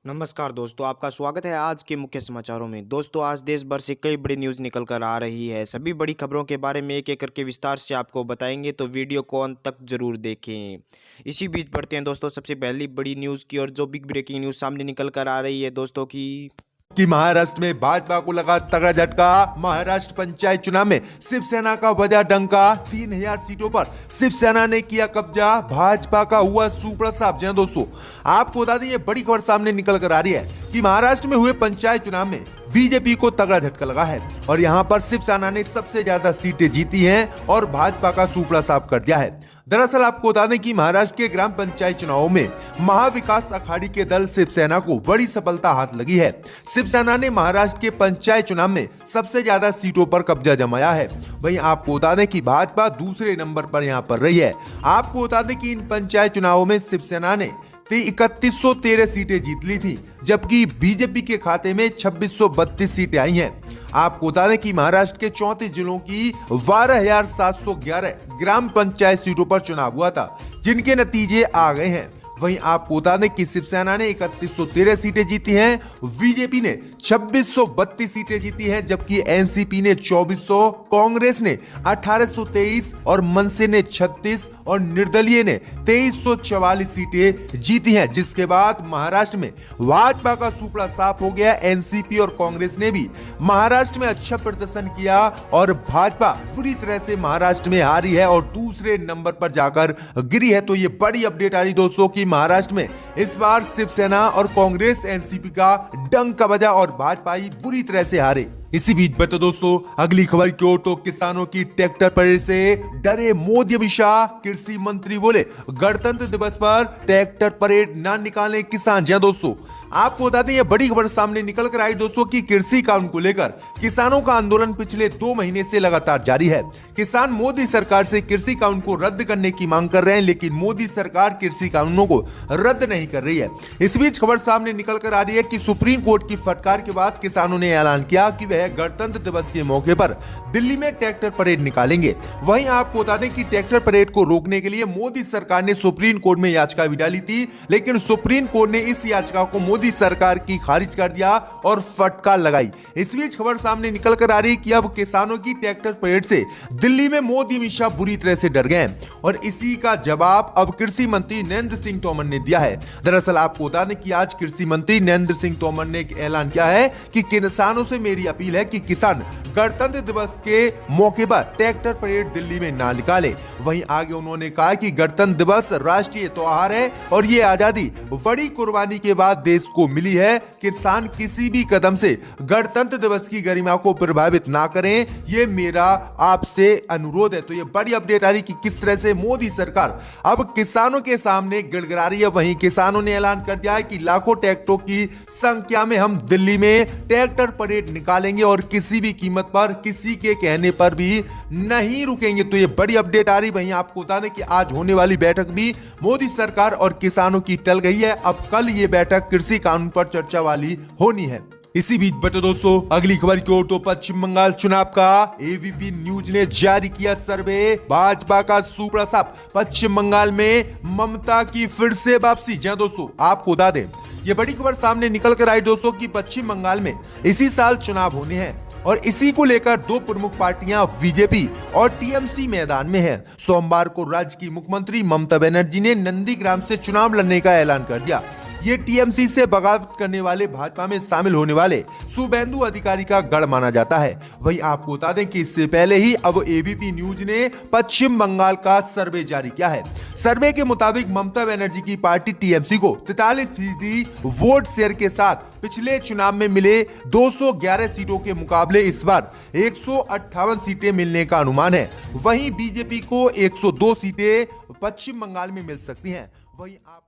नमस्कार दोस्तों, आपका स्वागत है आज के मुख्य समाचारों में। दोस्तों, आज देश भर से कई बड़ी न्यूज़ निकल कर आ रही है। सभी बड़ी खबरों के बारे में एक एक करके विस्तार से आपको बताएंगे, तो वीडियो को अंत तक जरूर देखें। इसी बीच बढ़ते हैं दोस्तों सबसे पहली बड़ी न्यूज़ की, और जो बिग ब्रेकिंग न्यूज़ सामने निकल कर आ रही है दोस्तों कि महाराष्ट्र में भाजपा को लगा तगड़ा झटका। महाराष्ट्र पंचायत चुनाव में शिवसेना का बजा डंका। 3000 सीटों पर शिवसेना ने किया कब्जा। भाजपा का हुआ सुपड़ा साफ। जी दोस्तों, आपको बता दें ये बड़ी खबर सामने निकल कर आ रही है कि महाराष्ट्र में हुए पंचायत चुनाव में बीजेपी को तगड़ा झटका लगा है और यहां पर शिवसेना ने सबसे ज्यादा सीटें जीती हैं और भाजपा का सुपड़ा साफ कर दिया है। दरअसल आपको बता दें कि महाराष्ट्र के ग्राम पंचायत चुनावों में महाविकास अखाड़ी के दल शिवसेना को बड़ी सफलता हाथ लगी है। शिवसेना ने महाराष्ट्र के पंचायत चुनाव में सबसे ज्यादा सीटों पर कब्जा जमाया है। वहीं आपको बता दें कि भाजपा दूसरे नंबर पर यहां पर रही है। आपको बता दें कि इन पंचायत चुनावों में शिवसेना ने 3113 सीटें जीत ली थी, जबकि बीजेपी के खाते में 2632 सीटें आई हैं। आपको बता दें कि महाराष्ट्र के 34 जिलों की 12711 ग्राम पंचायत सीटों पर चुनाव हुआ था, जिनके नतीजे आ गए हैं। वहीं आपको बता दें कि शिवसेना ने 3113 सीटें जीती हैं, बीजेपी ने 2632 सीटें जीती हैं, जबकि एनसीपी ने 2400, कांग्रेस ने 1823 और मनसे ने 36 और निर्दलीय ने 2344 सीटें जीती हैं। जिसके बाद महाराष्ट्र में भाजपा का सुपड़ा साफ हो गया। एनसीपी और कांग्रेस ने भी महाराष्ट्र में अच्छा प्रदर्शन किया और भाजपा पूरी तरह से महाराष्ट्र में हारी है और दूसरे नंबर पर जाकर गिरी है। तो ये बड़ी अपडेट आ रही दोस्तों की महाराष्ट्र में इस बार शिवसेना और कांग्रेस एनसीपी का डंका बजा और भाजपा बुरी तरह से हारे। इसी बीच बढ़ते दोस्तों अगली खबर की ओर, तो किसानों की ट्रैक्टर परेड से डरे मोदी। अमित शाह कृषि मंत्री बोले गणतंत्र दिवस पर ट्रैक्टर परेड ना निकालें किसान। जी दोस्तों, आपको बता दें यह बड़ी खबर सामने निकल कर आई दोस्तों कि कृषि कानून को लेकर किसानों का आंदोलन पिछले 2 महीने से लगातार जारी है। किसान मोदी सरकार से कृषि कानून को रद्द करने की मांग कर रहे हैं, लेकिन मोदी सरकार कृषि कानूनों को रद्द नहीं कर रही है। इस बीच खबर सामने निकल कर आ रही है कि सुप्रीम कोर्ट की फटकार के बाद किसानों ने ऐलान किया कि वह गणतंत्र दिवस के मौके पर दिल्ली में ट्रैक्टर परेड निकालेंगे। वहीं आपको बता दें कि ट्रैक्टर परेड को रोकने के लिए मोदी सरकार ने सुप्रीम कोर्ट में याचिका भी डाली थी, लेकिन सुप्रीम कोर्ट ने इस याचिका को मोदी सरकार की खारिज कर दिया और फटकार लगाई। इस बीच खबर सामने निकल कर आ रही है कि अब किसानों की ट्रैक्टर परेड से दिल्ली में मोदी अमित शाह बुरी तरह से डर गए और इसी का जवाब अब कृषि मंत्री नरेंद्र सिंह तोमर ने दिया है। दरअसल आपको बता दें कि आज कृषि मंत्री नरेंद्र सिंह तोमर ने ऐलान किया है कि किसानों से मेरी अपील है कि किसान गणतंत्र दिवस के मौके पर ट्रैक्टर परेड दिल्ली में ना निकाले। वहीं आगे उन्होंने कहा कि गणतंत्र दिवस राष्ट्रीय त्योहार है और ये आजादी बड़ी कुर्बानी के बाद देश को मिली है। किसान किसी भी कदम से गणतंत्र दिवस की गरिमा को प्रभावित ना करें, ये मेरा आपसे अनुरोध है। तो ये बड़ी अपडेट आ रही कि किस तरह से मोदी सरकार अब किसानों के सामने गिड़गिड़ा रही है। वहीं किसानों ने ऐलान कर दिया है कि लाखों ट्रैक्टरों की संख्या में हम दिल्ली में ट्रैक्टर परेड निकालेंगे और किसी भी कीमत पर, किसी के कहने पर भी नहीं रुकेंगे। तो ये बड़ी अपडेट आ रही। वहीं आपको बता दें कि आज होने वाली बैठक भी मोदी सरकार और किसानों की टल गई है। अब कल ये बैठक कृषि कानून पर चर्चा वाली होनी है। इसी बीच बता दोस्तों अगली खबर की ओर, तो पश्चिम बंगाल चुनाव का एबीपी न्यूज ने जारी किया सर्वे। भाजपा का सुपड़ा साफ। पश्चिम बंगाल में ममता की फिर से वापसी। जी दोस्तों, आपको बता दें यह बड़ी खबर सामने निकल कर आई दोस्तों कि पश्चिम बंगाल में इसी साल चुनाव होने हैं और इसी को लेकर 2 प्रमुख पार्टियां बीजेपी और टीएमसी मैदान में हैं। सोमवार को राज्य की मुख्यमंत्री ममता बनर्जी ने नंदीग्राम से चुनाव लड़ने का ऐलान कर दिया। ये टीएमसी से बगावत करने वाले भाजपा में शामिल होने वाले शुभेंदु अधिकारी का गढ़ माना जाता है। वहीं आपको बता दें कि इससे पहले ही अब एबीपी न्यूज ने पश्चिम बंगाल का सर्वे जारी किया है। सर्वे के मुताबिक ममता बनर्जी की पार्टी टीएमसी को 43% वोट शेयर के साथ पिछले चुनाव में मिले 211 सीटों के मुकाबले इस बार 158 सीटें मिलने का अनुमान है। वहीं बीजेपी को 102 सीटें पश्चिम बंगाल में मिल सकती हैं। वहीं आप